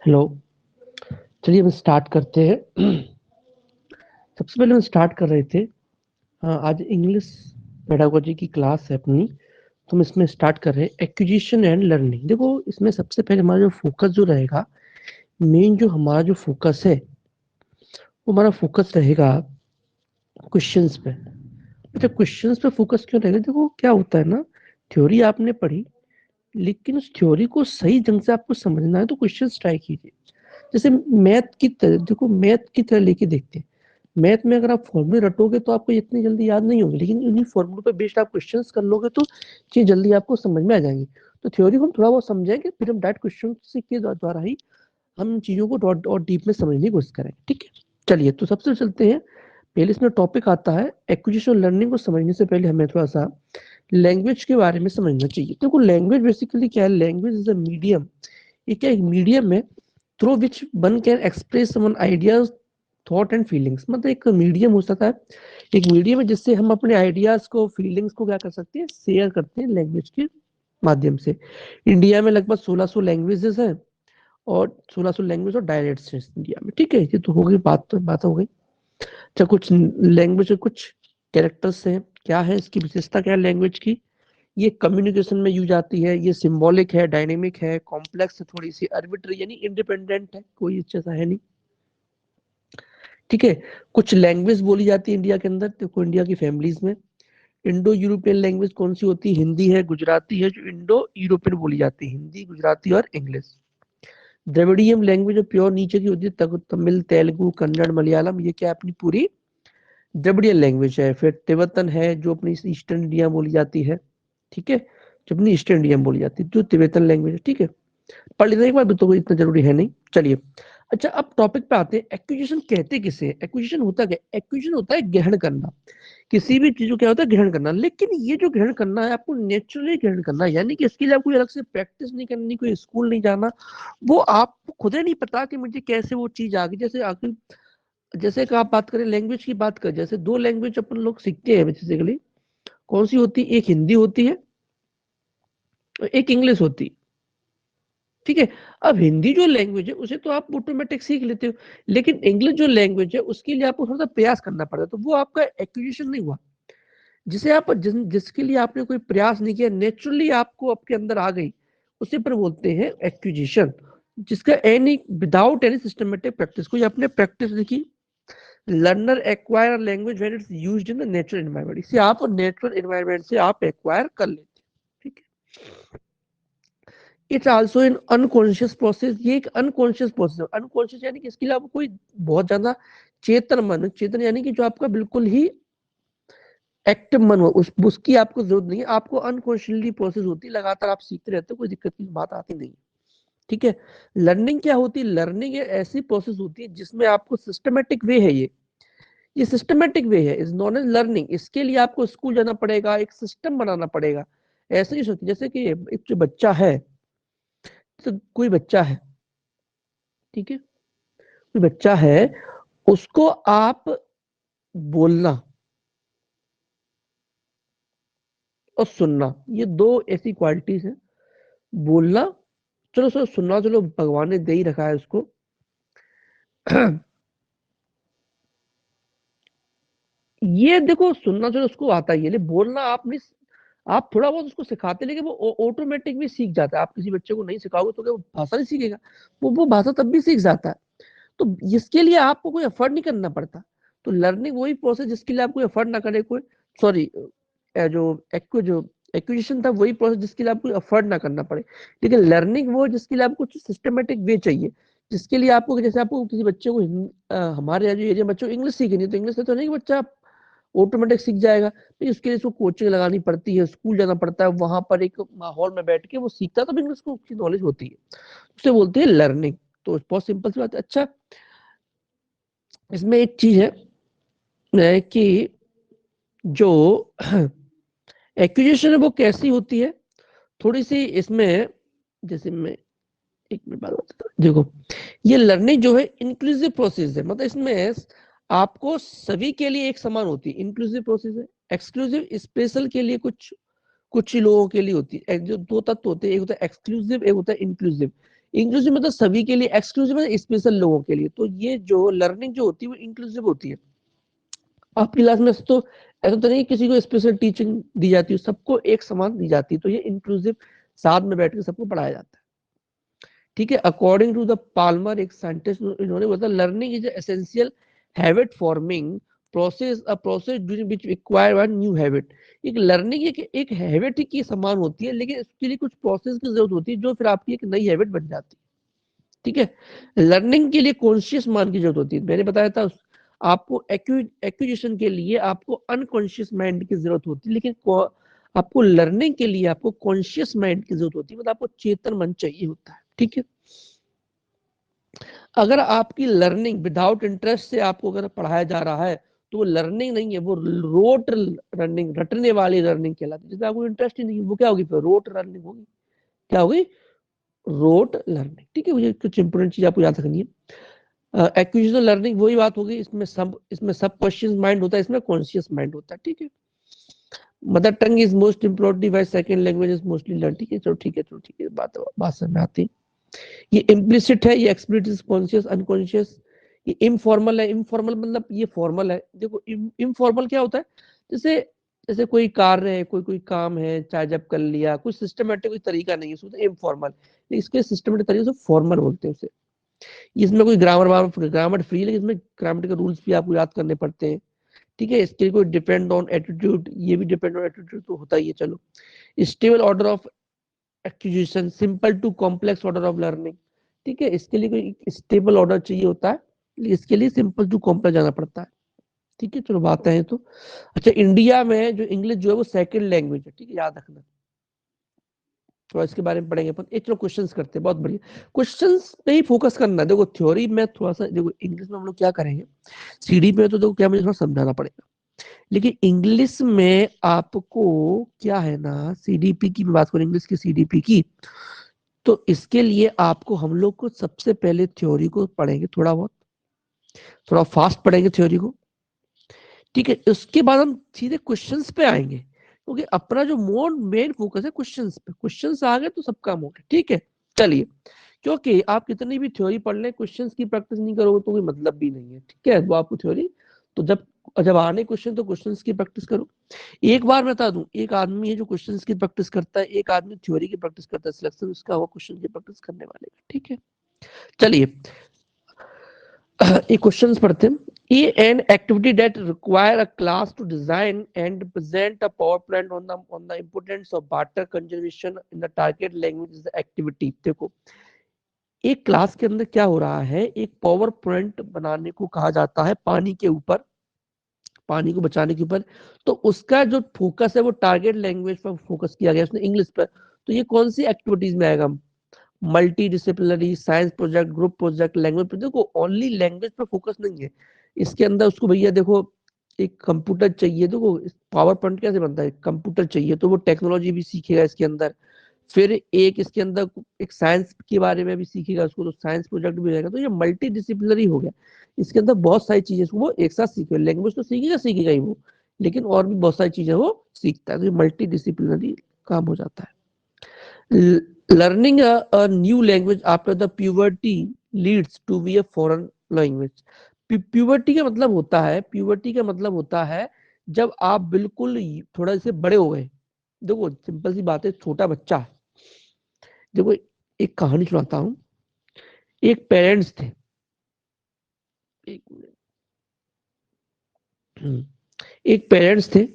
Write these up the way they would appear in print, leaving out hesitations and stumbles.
Hello. चलिए हम start करते हैं। सबसे पहले हम स्टार्ट कर रहे थे। हाँ, आज इंग्लिश पेडागोजी की क्लास है अपनी, तो हम इसमें स्टार्ट कर रहे हैं एक्विजिशन एंड लर्निंग। देखो, इसमें सबसे पहले हमारा जो फोकस जो रहेगा, मेन जो हमारा जो फोकस है, वो हमारा फोकस रहेगा क्वेश्चंस पे। अच्छा, क्वेश्चंस पे फोकस क्यों रहेगा? देखो क्या होता है ना, थ्योरी आपने पढ़ी, लेकिन उस थ्योरी को सही ढंग से आपको समझना है तो क्वेश्चंस ट्राई कीजिए। जैसे मैथ की तरह, देखो मैथ की तरह लेके देखते हैं। मैथ में अगर आप फॉर्मूले रटोगे तो आपको इतनी जल्दी याद नहीं होंगे, लेकिन उन्हीं फॉर्मूलों पे बेस्ड आप क्वेश्चंस कर लोगे तो चीज जल्दी आपको समझ में आ जाएंगी। तो थ्योरी को हम थोड़ा बहुत समझेंगे, फिर हम डायरेक्ट क्वेश्चन के द्वारा ही हम चीजों को और डीप में समझने की कोशिश करेंगे। ठीक है, चलिए तो सबसे चलते हैं। पहले इसमें टॉपिक आता है एक्विजिशन और लर्निंग। को समझने से पहले हमें थोड़ा सा लैंग्वेज के बारे में समझना चाहिए। देखो लैंग्वेज बेसिकली क्या है? Language is a medium. ये क्या एक मीडियम है through which one can express one ideas, thought and feelings. मतलब एक मीडियम हो सकता है, एक मीडियम है जिससे हम अपने आइडियाज को, फीलिंग्स को क्या कर सकते हैं, शेयर करते हैं लैंग्वेज के माध्यम से। इंडिया में लगभग 1600 लैंग्वेजेस हैं, और 1600 लैंग्वेज और डायलेक्ट्स हैं इंडिया में। ठीक है, ये तो हो गई बात, तो बात हो गई। अच्छा, कुछ लैंग्वेज के कुछ कैरेक्टर्स हैं, क्या है इसकी विशेषता, क्या है लैंग्वेज की? ये कम्युनिकेशन में यूज आती है, ये सिंबॉलिक है, डायनेमिक है, कॉम्प्लेक्स है, थोड़ी सी आर्बिट्री यानी इंडिपेंडेंट है, कोई जैसा है नहीं। ठीक है, कुछ लैंग्वेज बोली जाती है इंडिया के अंदर। देखो इंडिया की फैमिलीज में इंडो यूरोपियन लैंग्वेज कौन सी होती है? हिंदी है, गुजराती है, जो इंडो यूरोपियन बोली जाती है, हिंदी, गुजराती और इंग्लिश। द्रविड़ियम लैंग्वेज जो प्योर नीचे की होती है, तमिल, तेलुगु, कन्नड़, मलयालम, ये क्या है अपनी पूरी द्रविड़ियन लैंग्वेज है। फिर तिब्बतन है जो अपनी ईस्टर्न इंडिया बोली जाती है। ठीक है, जो अपनी ईस्टर्न इंडिया में बोली जाती है, जो तिब्बतन लैंग्वेज है। ठीक है, पढ़ लेना एक बार, तो इतना जरूरी है नहीं। चलिए, अच्छा अब टॉपिक पे आते हैं। एक्विजिशन कहते किसे हैं? एक्विजिशन होता क्या? एक्विजिशन होता है ग्रहण करना। किसी भी चीज को क्या होता है? ग्रहण करना। लेकिन ये जो ग्रहण करना है, आपको नेचुरली ग्रहण करना है, यानी कि इसके लिए आपको अलग से प्रैक्टिस नहीं करनी, कोई स्कूल नहीं जाना। वो आपको खुद ही नहीं पता कि मुझे कैसे वो चीज आ गई। जैसे आखिर, जैसे कि आप बात करें लैंग्वेज की बात करें, जैसे दो लैंग्वेज अपन लोग सीखते हैं बेसिकली, कौन सी होती है? एक हिंदी होती है और एक इंग्लिश होती है। ठीक है, अब हिंदी जो लैंग्वेज है उसे तो आप ऑटोमेटिक सीख लेते हो, लेकिन इंग्लिश जो लैंग्वेज है उसके लिए आपको थोड़ा सा प्रयास करना पड़ता है, तो वो आपका एक्विजिशन नहीं हुआ। जिसे आप जिसके लिए आपने कोई प्रयास नहीं किया, नेचुरली आपको आपके अंदर आ गई, उसे पर बोलते हैं एक्विजिशन। जिसका any without any systematic practice, कोई आपने प्रैक्टिस देखी। Learner acquire language when it's used in the natural environment. इसे आप नेचुरल एनवायरनमेंट से आप एक्वायर कर लेते हैं। ठीक है, it's also in unconscious process. ये एक अनकॉन्शियस प्रोसेस है। अनकॉन्शियस यानी कि इसके लिए आपको कोई बहुत ज्यादा चेतन मन, चेतन यानी कि जो आपका बिल्कुल ही एक्टिव मन हो, उसकी आपको जरूरत नहीं है। आपको अनकॉन्शियसली प्रोसेस होती है, लगातार आप सीखते रहते हो, कोई दिक्कत की बात आती नहीं। ठीक है, लर्निंग क्या होती है? लर्निंग ऐसी प्रोसेस होती है जिसमें आपको सिस्टमेटिक वे है, ये सिस्टमेटिक वे है, इज नॉन एज लर्निंग। इसके लिए आपको स्कूल जाना पड़ेगा, एक सिस्टम बनाना पड़ेगा। ऐसे नहीं सोचते जैसे कि एक जो बच्चा है, तो कोई बच्चा है, ठीक है, कोई बच्चा है, उसको आप बोलना और सुनना, ये दो ऐसी क्वालिटीज हैं। बोलना, चलो सर सुनना, चलो भगवान ने दे ही रखा है उसको। ये देखो सुनना चलो उसको आता ही है, लेकिन बोलना आप नहीं, आप थोड़ा बहुत उसको सिखाते, लेकिन वो ऑटोमेटिक भी सीख जाता है। आप किसी बच्चे को नहीं सिखाओगे तो क्या वो भाषा नहीं सीखेगा? वो भाषा तब भी सीख जाता है। तो इसके लिए आपको कोई एफर्ट नहीं करना पड़ता। तो लर्निंग वही प्रोसेस जिसके लिए आपको एफर्ट ना करे कोई, सॉरी, जो जो एक्विजिशन था वही प्रोसेस जिसके लिए आपको एफर्ट ना करना पड़े। लेकिन लर्निंग वो जिसके लिए आपको सिस्टमेटिक वे चाहिए, जिसके लिए आपको, जैसे आपको किसी बच्चे को हमारे यहाँ जो एरिया बच्चों को इंग्लिश सीखनी है, तो इंग्लिश से तो नहीं कि बच्चा ऑटोमेटिक सीख जाएगा। तो इसके लिए उसको कोचिंग लगानी पड़ती है, स्कूल जाना पड़ता है, वहां पर एक माहौल में बैठ के वो सीखता है, तब इंग्लिश को उसकी नॉलेज होती है। उसे बोलते हैं लर्निंग। तो बहुत सिंपल सी बात है। अच्छा, इसमें एक चीज है कि जो एक्विजिशन है वो कैसी होती है, थोड़ी सी इसमें, जैसे मैं एक मिनट बात बताता हूँ। देखो, ये लर्निंग जो है इंक्लूसिव प्रोसेस है, मतलब इसमें आपको सभी के लिए एक समान होती है, इंक्लूसिव प्रोसेस है। एक्सक्लूसिव स्पेशल के लिए कुछ कुछ ही लोगों के लिए होती है। जो दो तत्व होते हैं, एक होता है एक्सक्लूसिव, एक होता है इंक्लूसिव। इंक्लूसिव मतलब सभी के लिए, एक्सक्लूसिव मतलब स्पेशल लोगों के लिए। तो ये जो लर्निंग जो होती है वो इंक्लूसिव होती है। आपकी क्लास में तो ऐसा तो नहीं किसी को स्पेशल टीचिंग दी जाती है, सबको एक समान दी जाती है। तो ये इंक्लूसिव, साथ में बैठ के सबको पढ़ाया जाता है। ठीक है, अकॉर्डिंग टू द पाल्मर, एक साइंटिस्ट, इन्होंने बताया learning is essential habit forming process, a process during which require one new habit. एक लर्निंग एक हैबिट की समान होती है, लेकिन इसके लिए कुछ प्रोसेस की जरूरत होती है जो फिर आपकी एक नई हैबिट बन जाती है। ठीक है, लर्निंग के लिए कॉन्शियस माइंड की जरूरत होती है। मैंने बताया था आपको एक्विजिशन के लिए आपको अनकॉन्शियस माइंड की जरूरत होती है, लेकिन आपको लर्निंग के लिए आपको कॉन्शियस माइंड की जरूरत होती है, मतलब आपको चेतन मन चाहिए होता है। ठीक है, अगर आपकी लर्निंग विदाउट इंटरेस्ट से आपको अगर पढ़ाया जा रहा है तो वो लर्निंग नहीं है, वो रोट लर्निंग, रटने वाली लर्निंग कहलाती है। जिसमें आपको इंटरेस्ट ही नहीं, वो क्या होगी फिर, रोट लर्निंग होगी। क्या होगी, रोट लर्निंग। ठीक है, मुझे कुछ इंपोर्टेंट चीज आपको याद रखनी है। एक्विजिशनल लर्निंग वही बात होगी, इसमें सब कॉन्शियस माइंड होता है, इसमें कॉन्शियस माइंड होता है। ठीक है, mother tongue is most important device, second language is mostly learn. ठीक है, चलो ठीक है, चलो ठीक है, बात समझ में आती है। ये इम्प्लिसिट है, ये एक्सप्लिसिट, कॉन्शियस, अनकॉन्शियस। ये इनफॉर्मल है, इनफॉर्मल मतलब ये फॉर्मल है। देखो इनफॉर्मल क्या होता है, जैसे जैसे कोई कार्य है, कोई काम है, चाहे जब कर लिया, कुछ सिस्टमेटिक कोई तरीका नहीं है, उसको इनफॉर्मल। लेकिन इसके सिस्टमेटिक तरीके से फॉर्मल बोलते हैं उसे। इसमें कोई ग्रामर फ्री, लेकिन इसमें ग्रामेटिकल रूल्स भी आपको याद करने पड़ते हैं। ठीक है, इसके लिए कोई डिपेंड ऑन एटीट्यूड, ये भी डिपेंड ऑन एटीट्यूड तो होता ही है। चलो, stable order of acquisition, simple to complex order of learning. ठीक है, इसके लिए कोई स्टेबल ऑर्डर चाहिए होता है, इसके लिए सिंपल टू कॉम्प्लेक्स जाना पड़ता है। ठीक है, चलो बात है तो। अच्छा, इंडिया में जो इंग्लिश जो है वो सेकंड लैंग्वेज है। ठीक है, याद रखना, थोड़ा इसके बारे में पढ़ेंगे अपन। एक चलो क्वेश्चंस करते हैं, बहुत बढ़िया क्वेश्चंस पे ही फोकस करना। देखो थ्योरी में थोड़ा सा, देखो इंग्लिश में हम लोग क्या करेंगे, सीडी पे तो देखो क्या मुझे थोड़ा समझाना पड़ेगा, लेकिन इंग्लिश में आपको क्या है ना, सीडीपी की बात करें, इंग्लिश की सीडीपी की, तो इसके लिए आपको हम लोग को सबसे पहले थ्योरी को पढ़ेंगे, थोड़ा बहुत, थोड़ा फास्ट पढ़ेंगे थ्योरी को। ठीक है, उसके बाद हम सीधे क्वेश्चंस पे आएंगे, क्योंकि अपना जो मेन फोकस है क्वेश्चंस पे। क्वेश्चंस आ गए तो सब काम हो गया। ठीक है, चलिए, क्योंकि आप कितनी भी थ्योरी पढ़ लें, क्वेश्चंस की प्रैक्टिस नहीं करोगे तो कोई मतलब भी नहीं है। ठीक है, वो आपको थ्योरी, तो जब जब आने क्वेश्चन तो क्वेश्चंस की प्रैक्टिस करो। एक बार बता दूं, एक आदमी है जो क्वेश्चंस की प्रैक्टिस करता है, एक आदमी थ्योरी की प्रैक्टिस करता है, सिलेक्शन उसका हुआ क्वेश्चन की प्रैक्टिस करने वाले का। ठीक है, चलिए एक क्वेश्चंस पढ़ते हैं। ये an activity that require a class to design and present a power plant on the importance of water conservation in the target language is the activity। देखो, एक क्लास के अंदर क्या हो रहा है, एक पावर पॉइंट बनाने को कहा जाता है पानी के ऊपर, पानी को बचाने के ऊपर। तो उसका जो फोकस है वो टारगेट लैंग्वेज पर फोकस किया गया, उसने इंग्लिश पर। तो ये कौन सी एक्टिविटीज में आएगा, multi disciplinary, science project, group project, language project. देखो ओनली लैंग्वेज पर फोकस नहीं है इसके अंदर, उसको भैया देखो एक कंप्यूटर चाहिए। देखो पावर पॉइंट कैसे बनता है, कंप्यूटर चाहिए, तो वो टेक्नोलॉजी भी सीखेगा इसके अंदर। फिर एक इसके अंदर एक साइंस के बारे में भी सीखेगा उसको, तो साइंस प्रोजेक्ट भी रहेगा। तो ये मल्टी डिसिप्लिनरी हो गया, इसके अंदर बहुत सारी चीजें वो एक साथ सीखे। लैंग्वेज तो सीखेगा ही वो, लेकिन और भी बहुत सारी चीजें वो सीखता है। तो ये मल्टी डिसिप्लिनरी काम हो जाता है। Learning a new language after the puberty leads to be a foreign language। Puberty का मतलब होता है, प्यूबर्टी का मतलब होता है जब आप बिल्कुल थोड़ा से बड़े हो गए। देखो सिंपल सी बात है, छोटा बच्चा, देखो एक कहानी सुनाता हूँ। एक पेरेंट्स थे, एक एक पेरेंट्स थे,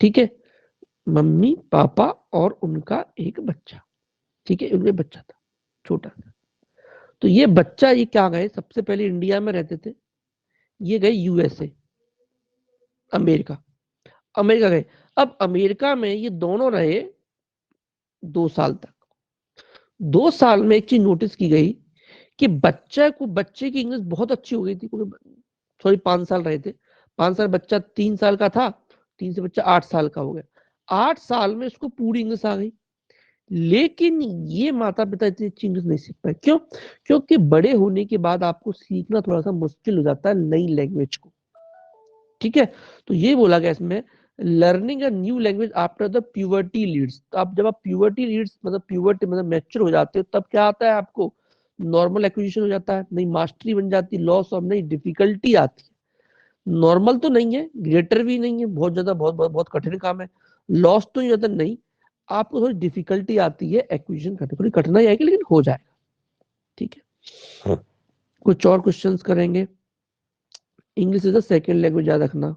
ठीक है, मम्मी पापा और उनका एक बच्चा। ठीक है, उनका बच्चा था छोटा सा। तो ये बच्चा, ये क्या गए, सबसे पहले इंडिया में रहते थे, ये गए यूएसए, अमेरिका, अमेरिका गए। अब अमेरिका में ये दोनों रहे 2 साल तक। 2 साल में एक चीज नोटिस की गई कि बच्चे की इंग्लिश बहुत अच्छी हो गई थी, क्योंकि सॉरी 5 साल रहे थे, 5 साल, बच्चा 3 साल का था, 3 से बच्चा 8 साल का हो गया। 8 साल में इसको पूरी इंग्लिश आ गई। लेकिन ये माता पिता इतनी अच्छी इंग्लिश नहीं सीख पाए, क्यों, क्योंकि बड़े होने के बाद आपको सीखना थोड़ा सा मुश्किल हो जाता है नई लैंग्वेज को। ठीक है, तो ये बोला गया इसमें learning a new language after the puberty leads. तो आप जब आप प्यूबर्टी लीड्स मतलब प्यूबर्टी मतलब मैच्योर हो जाते हो, तब क्या आता है आपको? नॉर्मल एक्विजिशन हो जाता है, नहीं मास्टरी बन जाती, लॉस ऑफ नहीं डिफिकल्टी आती है। नॉर्मल तो नहीं है, ग्रेटर भी नहीं है, बहुत ज्यादा बहुत बहुत, बहुत कठिन काम है, लॉस तो ज्यादा नहीं, आपको थोड़ी डिफिकल्टी आती है एक्विजिशन करने, थोड़ी कठिनाई आएगी लेकिन हो जाएगा। ठीक है, कुछ और क्वेश्चंस करेंगे। English is the second language, याद रखना।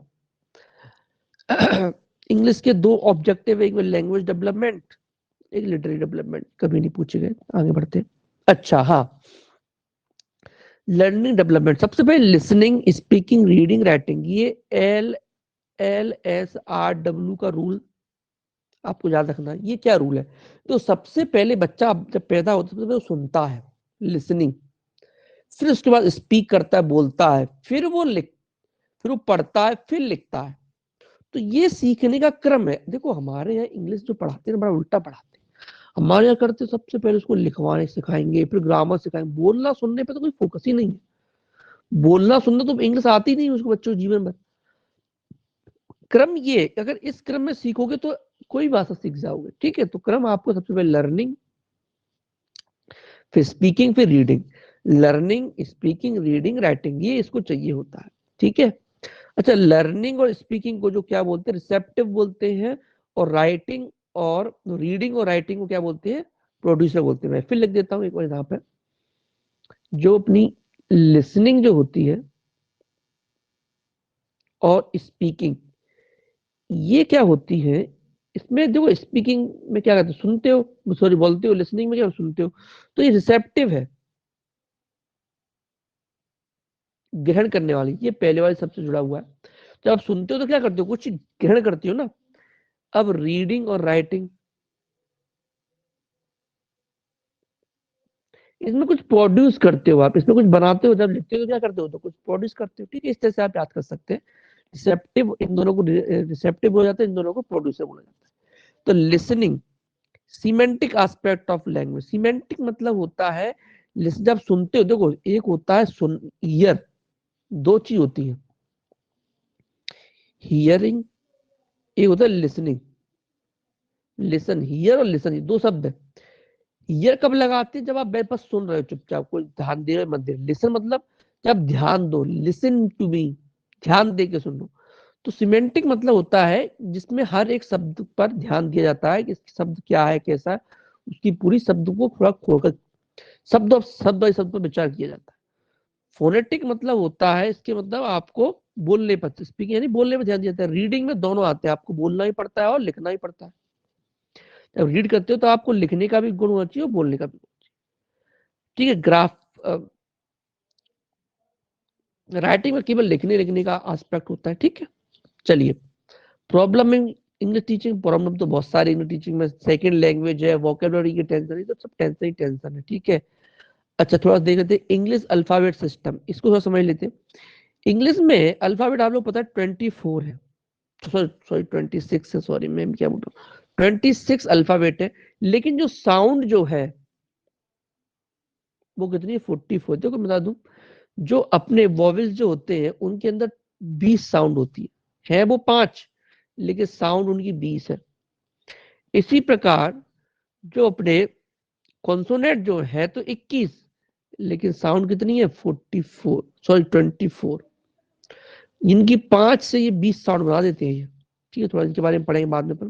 इंग्लिश के दो ऑब्जेक्टिव, एक लैंग्वेज डेवलपमेंट, एक लिटरेरी डेवलपमेंट, कभी नहीं पूछे गए। आगे बढ़ते। अच्छा हाँ, लर्निंग डेवलपमेंट सबसे पहले लिसनिंग, स्पीकिंग, रीडिंग, राइटिंग, ये LSRW का रूल आपको याद रखना है। ये क्या रूल है? तो सबसे पहले बच्चा जब पैदा होता है सबसे पहले वो सुनता है, लिसनिंग, फिर उसके बाद स्पीक करता है, बोलता है, फिर वो पढ़ता है, फिर लिखता है। तो ये सीखने का क्रम है। देखो हमारे यहाँ इंग्लिश जो पढ़ाते हैं बड़ा उल्टा पढ़ाते हैं। हमारे यहाँ करते सबसे पहले उसको लिखवाने सिखाएंगे, फिर ग्रामर सिखाएंगे, बोलना सुनने पे तो कोई फोकस ही नहीं है। बोलना सुनना तो इंग्लिश आती नहीं उसको बच्चों जीवन भर। क्रम ये, अगर इस क्रम में सीखोगे तो कोई भाषा सीख जाओगे। ठीक है, तो क्रम आपको सबसे पहले लर्निंग, फिर स्पीकिंग, फिर reading. Learning, speaking, reading, writing, ये इसको चाहिए होता है। ठीक है। अच्छा, लर्निंग और स्पीकिंग को जो क्या बोलते हैं, रिसेप्टिव बोलते हैं, और राइटिंग और रीडिंग और राइटिंग को क्या बोलते हैं, प्रोड्यूसर बोलते हैं। मैं फिर लिख देता हूं एक बार यहाँ पे, जो अपनी लिसनिंग जो होती है और स्पीकिंग, ये क्या होती है, इसमें देखो स्पीकिंग में क्या कहते हो, सुनते हो, सॉरी बोलते हो, लिसनिंग में क्या सुनते हो, तो ये रिसेप्टिव है, ग्रहण करने वाली, ये पहले वाले सबसे जुड़ा हुआ है। जब आप सुनते हो तो क्या करते हो, कुछ ग्रहण करती हो ना। अब रीडिंग और राइटिंग, इसमें कुछ प्रोड्यूस करते हो आप, इसमें कुछ बनाते हो, जब लिखते हो तो क्या करते हो, तो कुछ प्रोड्यूस करते हो। ठीक है, इस तरह से आप याद कर सकते हैं। रिसेप्टिव इन दोनों को, रिसेप्टिव हो जाता है, इन दोनों को प्रोड्यूसर बोला जाता है। तो listening, semantic aspect of language. Semantic मतलब होता है, जब सुनते हो, देखो एक होता है सुन, ईयर, दो चीज होती है, हियरिंग, एक होता है लिसनिंग। लिसन, हियर और लिसन, ये दो शब्द है। ईयर कब लगाते हैं, जब आप बस सुन रहे हो चुपचाप, कोई ध्यान दे रहे मत दे, लिसन मतलब जब ध्यान दो, लिसन टू मी, ध्यान दे के सुनो। तो सिमेंटिक मतलब होता है जिसमें हर एक शब्द पर ध्यान दिया जाता है कि शब्द क्या है, कैसा है, उसकी पूरी शब्द को थोड़ा खोलकर शब्द शब्द शब्द पर विचार किया जाता है। फोनेटिक मतलब होता है, इसके मतलब आपको बोलने पर, स्पीकिंग यानी बोलने पर ध्यान दिया जाता है। रीडिंग में दोनों आते हैं, आपको बोलना ही पड़ता है और लिखना ही पड़ता है। जब रीड करते हो तो आपको लिखने का भी गुण होना चाहिए और बोलने का भी। ठीक है, ग्राफ, राइटिंग में केवल लिखने लिखने का एस्पेक्ट होता है। ठीक है, चलिए। Problem in English teaching, problem तो बहुत सारी इंग्लिश टीचिंग में, सेकंड लैंग्वेज है, वोकेबलरी की टेंशन है, तो सब टेंशन ही टेंशन है। ठीक है। अच्छा, थोड़ा देख लेते हैं इंग्लिश अल्फाबेट सिस्टम, इसको थोड़ा समझ लेते हैं। इंग्लिश में अल्फाबेट आप लोग पता है 24 है, सॉरी 26 है, सॉरी मैं क्या बोल रहा हूँ, 26 अल्फाबेट है। लेकिन जो साउंड जो है वो कितनी है, 44। देखो मैं बता दूं, जो अपने वॉवेल्स जो होते हैं उनके अंदर 20 साउंड होती है वो 5, लेकिन साउंड उनकी 20 है। इसी प्रकार जो अपने कॉन्सोनेंट जो है तो 21, लेकिन साउंड कितनी है, 44, सॉरी 24। इनकी 5 से ये 20 साउंड बना देते हैं। ठीक है, थोड़ा इनके बारे में पढ़ेंगे बाद में। पर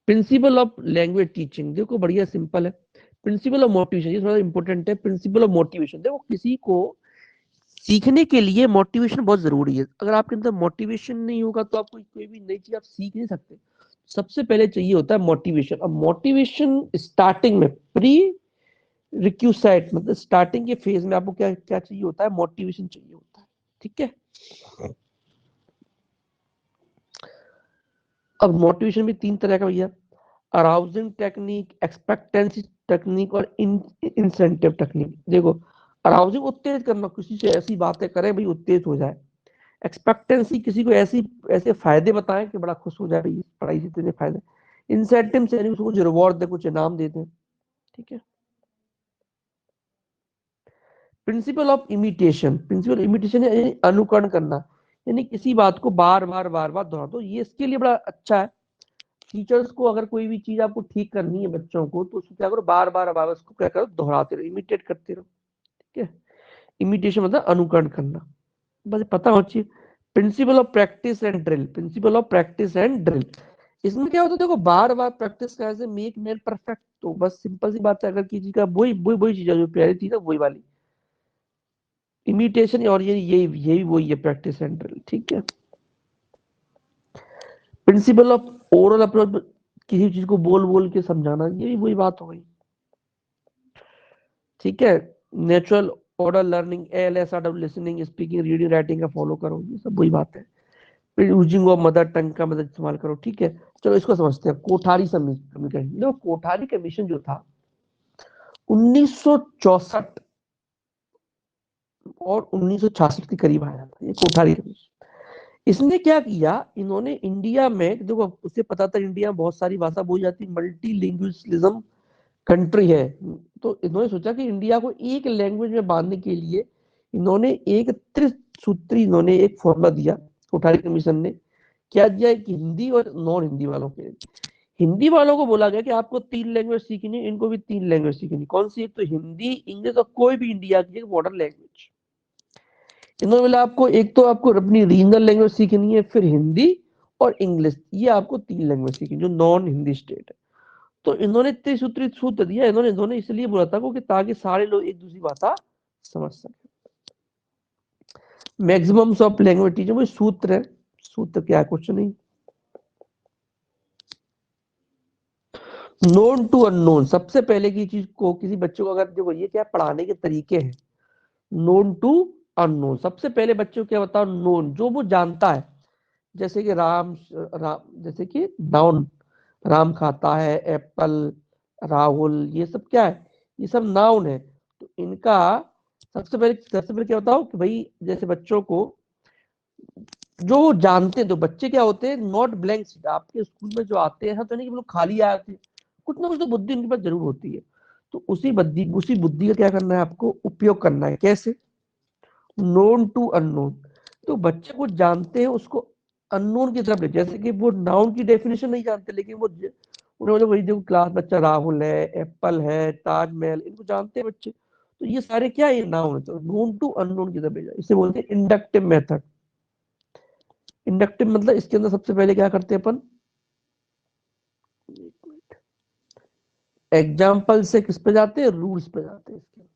प्रिंसिपल ऑफ लैंग्वेज टीचिंग, देखो बढ़िया सिंपल है। प्रिंसिपल ऑफ मोटिवेशन, ये थोड़ा इंपॉर्टेंट है। प्रिंसिपल ऑफ मोटिवेशन, देखो किसी को सीखने के लिए मोटिवेशन बहुत जरूरी है। अगर आपके अंदर मोटिवेशन नहीं होगा तो आप कोई भी नई चीज आप सीख नहीं सकते। सबसे पहले चाहिए होता है मोटिवेशन। अब मोटिवेशन स्टार्टिंग में प्री रिक्यूसाइट मतलब स्टार्टिंग के फेज में आपको क्या क्या चाहिए होता है, मोटिवेशन चाहिए होता है। ठीक है। अब मोटिवेशन भी 3 तरह का भैया, अराउजिंग टेक्निक, एक्सपेक्टेंसी टेक्निक और इंसेंटिव टेक्निक। देखो अराउजिंग, उत्तेजित करना, किसी से ऐसी बातें करें भाई उत्तेजित हो जाए। एक्सपेक्टेंसी, किसी को ऐसे फायदे बताएं कि बड़ा खुश हो जाए, भाई पढ़ाई से इतने फायदे। इंसेंटिव से उसको कुछ रिवॉर्ड दे, कुछ इनाम दे दें। ठीक है। Principle of imitation, principle imitation है अनुकरण करना, यानी किसी बात को बार बार दोहरा दो, ये इसके लिए बड़ा अच्छा है। टीचर्स को अगर कोई भी चीज आपको ठीक करनी है बच्चों को, तो उसको क्या करो, बार उसको क्या करो, दोहराते रहो, इमिटेट करते रहो। ठीक है, इमिटेशन मतलब अनुकरण करना, बस पता होना चाहिए। Principle of practice and drill, principle of practice and drill, इसमें क्या होता है, देखो बार प्रैक्टिस करने से मेक मैन परफेक्ट। तो बस सिंपल सी बात है, अगर किसी का वही चीज है जो प्यारी थी ना, वही वाली इमिटेशन, और यही वही है प्रैक्टिस एंड ड्रिल। ठीक है, प्रिंसिपल ऑफ ओरल अप्रोच, किसी चीज को बोल बोल के समझाना, ये भी वही बात हो गई। ठीक है, natural order learning, LSRW, listening speaking reading writing का फॉलो करो, ये सब वही बात है। फिर यूजिंग ऑफ मदर टंग का मदद इस्तेमाल करो। ठीक है, चलो इसको समझते हैं। कोठारी कमीशन, देखो कोठारी कमीशन जो था 1964 और 1966 के करीब आया था ये कोठारी कमीशन। इसने क्या किया, इन्होंने इंडिया में, देखो उसे पता था इंडिया में बहुत सारी भाषा बोली जाती, मल्टी लिंग्विस्टिज्म कंट्री है, तो इन्होंने सोचा कि इंडिया को एक लैंग्वेज में बांधने के लिए इन्होंने एक त्रिसूत्री, इन्होंने एक फॉर्मूला दिया। कोठारी कमीशन ने क्या दिया कि हिंदी और नॉन हिंदी वालों के, हिंदी वालों को बोला गया कि आपको 3 लैंग्वेज सीखनी है, इनको भी 3 लैंग्वेज सीखनी। कौन सी? एक तो हिंदी, इंग्लिश और कोई भी इंडिया की एक मॉडर्न लैंग्वेज। इन्होंने बोला आपको एक तो आपको अपनी रीजनल लैंग्वेज सीखनी है, फिर हिंदी और इंग्लिश, ये आपको 3 लैंग्वेज सीखनी जो नॉन हिंदी स्टेट है। तो इन्होंने त्रिसूत्री सूत्र दिया, इन्होंने इसलिए बोला था कि ताकि सारे लोग एक दूसरी भाषा समझ सके। मैक्सिमम ऑफ लैंग्वेज टीचर, वो सूत्र है, सूत्र क्या है, कुछ नहीं। नोन टू अननोन, सबसे पहले की चीज को किसी बच्चे को, अगर देखो ये क्या पढ़ाने के तरीके हैं, नोन टू अननोन, सबसे पहले बच्चों को क्या बताओ, नोन जो वो जानता है, जैसे कि राम, जैसे कि नाउन, राम खाता है, एप्पल, राहुल, ये सब क्या है, ये सब नाउन है। तो इनका सबसे पहले क्या बताओ कि भाई, जैसे बच्चों को जो जानते हैं, तो बच्चे क्या होते हैं, नॉट ब्लैंक शीट। आपके स्कूल में जो आते हैं तो नहीं कि लोग खाली आए थे, कुछ ना कुछ तो बुद्धि उनके पास जरूर होती है। तो उसी बुद्धि का क्या करना है, आपको उपयोग करना है। कैसे? नोन टू अननोन, तो बच्चे को जानते हैं उसको अननोन की तरफ ले, जैसे कि वो नाउन की डेफिनेशन नहीं जानते, लेकिन वो उन्होंने वही, देखो क्लास बच्चा राहुल है, एप्पल है, ताजमहल, इनको जानते हैं बच्चे, तो ये सारे क्या है, ये नाउन है। तो नोन टू अननोन की तरफ भेजा, इसे बोलते हैं इंडक्टिव मेथड। इंडक्टिव मतलब इसके अंदर सबसे पहले क्या करते हैं अपन, एग्जाम्पल से किस पे जाते हैं, रूल्स पे जाते हैं। इसके अंदर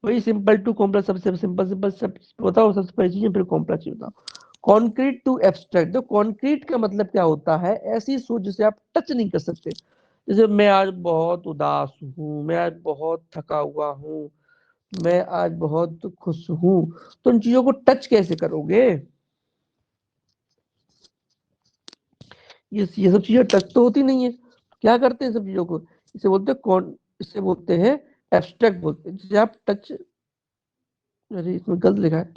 वही सिंपल टू कॉम्प्लेक्स, सबसे सिंपल सिंपल सब बताओ, सबसे पहली चीज, फिर कॉम्प्लेक्स चीज बताओ। कॉन्क्रीट टू एब्स्ट्रैक्ट, तो कॉन्क्रीट का मतलब क्या होता है, ऐसी सोच जिसे आप टच नहीं कर सकते। जैसे मैं आज बहुत उदास हूँ, मैं आज बहुत थका हुआ हूँ, मैं आज बहुत खुश हूँ, तो उन चीजों को टच कैसे करोगे? ये सब चीजें टच तो होती नहीं है, क्या करते हैं सब चीजों को, इसे बोलते हैं एब्स्ट्रैक्ट बोलते हैं, जिसे आप टच, अरे इसमें गलत लिखा है,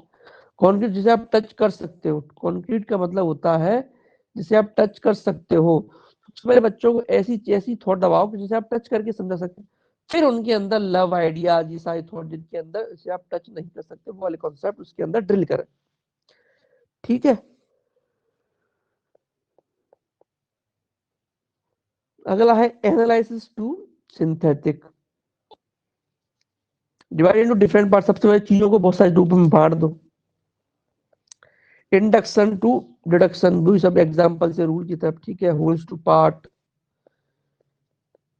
कॉन्क्रीट जिसे आप टच कर सकते हो। कॉन्क्रीट का मतलब होता है जिसे आप टच कर सकते हो। सबसे पहले बच्चों को ऐसी ऐसी थॉट दबाओ कि जिसे आप टच करके समझा सकते, फिर उनके अंदर लव आइडिया, ये सारी थॉट जिनके अंदर इसे आप टच नहीं कर सकते, वो वाले कॉन्सेप्ट उसके अंदर ड्रिल करें। ठीक है, अगला है analysis to synthetic, divide into different part. सबसे पहले चीजों को बहुत सारे रूप में बांट दो। इंडक्शन टू डिडक्शन, भी सब एग्जांपल से रूल की तरफ। ठीक है, होल्स टू पार्ट,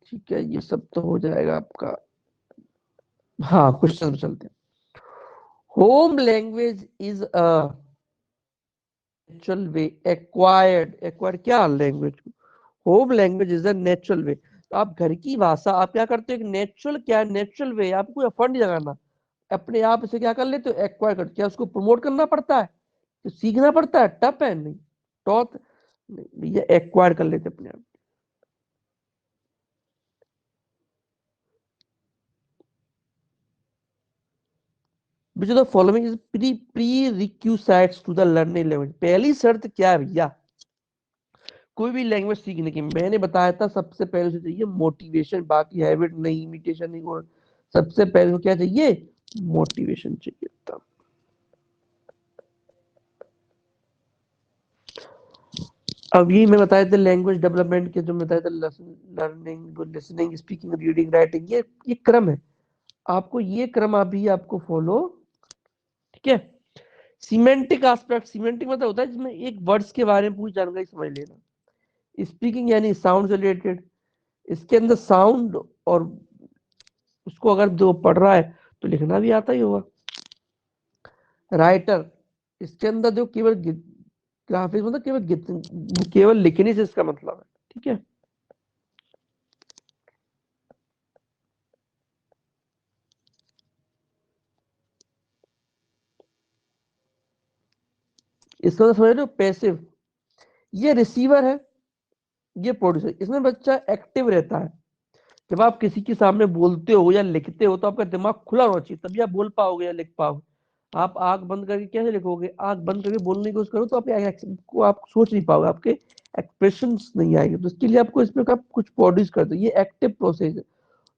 ठीक है, ये सब तो हो जाएगा आपका। हाँ, क्वेश्चन चलते हैं। Home language is a natural way acquired क्या language, home language is a natural way. तो आप घर की भाषा आप क्या करते हो, एक नेचुरल, क्या नेचुरल वे, आपको कोई एफर्ट नहीं लगाना, अपने आप इसे क्या कर लेते हो, एक्वायर कर, क्या उसको प्रमोट करना पड़ता है, तो सीखना पड़ता है, टफ है नहीं, टॉप नहीं, ये एक्वायर कर लेते अपने आप। which of the following is prerequisites to the learning language, पहली शर्त क्या है भैया कोई भी लैंग्वेज सीखने की, मैंने बताया था सबसे पहले से चाहिए मोटिवेशन, बाकी हैबिट नहीं, इमिटेशन नहीं, और सबसे पहले क्या चाहिए, मोटिवेशन चाहिए था। अब ये मैं बताया था लैंग्वेज डेवलपमेंट के, जो मैं बताया था learning, listening, speaking, reading, writing, ये क्रम है। आपको ये क्रम अभी आपको फॉलो, ठीक है। सीमेंटिक एस्पेक्ट, सीमेंटिक मतलब होता है जिसमें एक वर्ड्स के बारे में पूरी जानकारी समझ लेना। स्पीकिंग यानी साउंड रिलेटेड, इसके अंदर साउंड और उसको अगर जो पढ़ रहा है तो लिखना भी आता ही होगा। राइटर, इसके अंदर जो केवल ग्राफिक्स मतलब केवल लिखने से इसका मतलब है, ठीक है। इसको समझ लो पैसिव, ये रिसीवर है, ये प्रोड्यूसर। इसमें बच्चा एक्टिव रहता है। जब आप किसी के सामने बोलते हो या लिखते हो तो आपका दिमाग खुला होना चाहिए, तभी आप बोल पाओगे या लिख पाओगे। आप आंख बंद करके कैसे लिखोगे? आंख बंद करके बोलने की कोशिश करो तो आप सोच नहीं पाओगे, आपके एक्सप्रेशन नहीं आएंगे। तो इसके लिए आपको इसमें आप कुछ प्रोड्यूस कर दो, ये एक्टिव प्रोसेस है।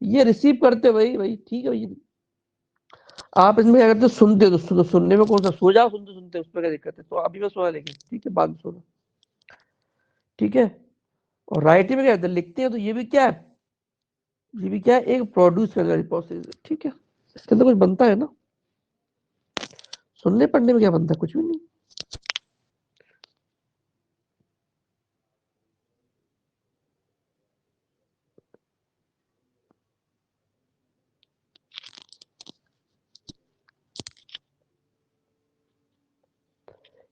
ये रिसीव करते हो भाई भाई, ठीक है भाई। आप इसमें अगर तो सुनते हो तो सुनने में कौन सा, सो जाओ सुनते सुनते, उसमें क्या दिक्कत है? तो अभी मैं सोना, लेकिन ठीक है बाद में सोना, ठीक है। और राइटिंग में क्या है, लिखते हैं तो ये भी क्या है, ये भी क्या है, एक प्रोड्यूस करने वाली प्रोसेस है, ठीक है। इसके अंदर कुछ बनता है ना, सुनने पढ़ने में क्या बनता है? कुछ भी नहीं।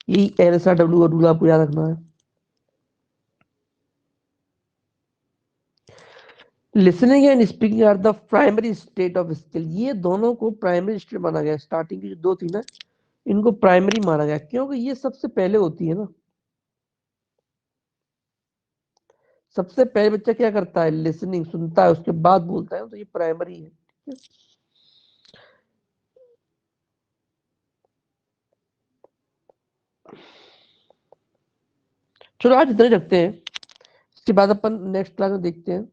यही LSRW का रूल आपको याद रखना है। Listening and speaking are the primary state of skill, ये दोनों को प्राइमरी स्टेट माना गया। स्टार्टिंग की जो दो थी ना, इनको प्राइमरी माना गया क्योंकि ये सबसे पहले होती है ना। सबसे पहले बच्चा क्या करता है? लिसनिंग, सुनता है, उसके बाद बोलता है, तो ये प्राइमरी है, ठीक है? चलो आज इतने रखते हैं, इसके बाद अपन नेक्स्ट क्लास में देखते हैं।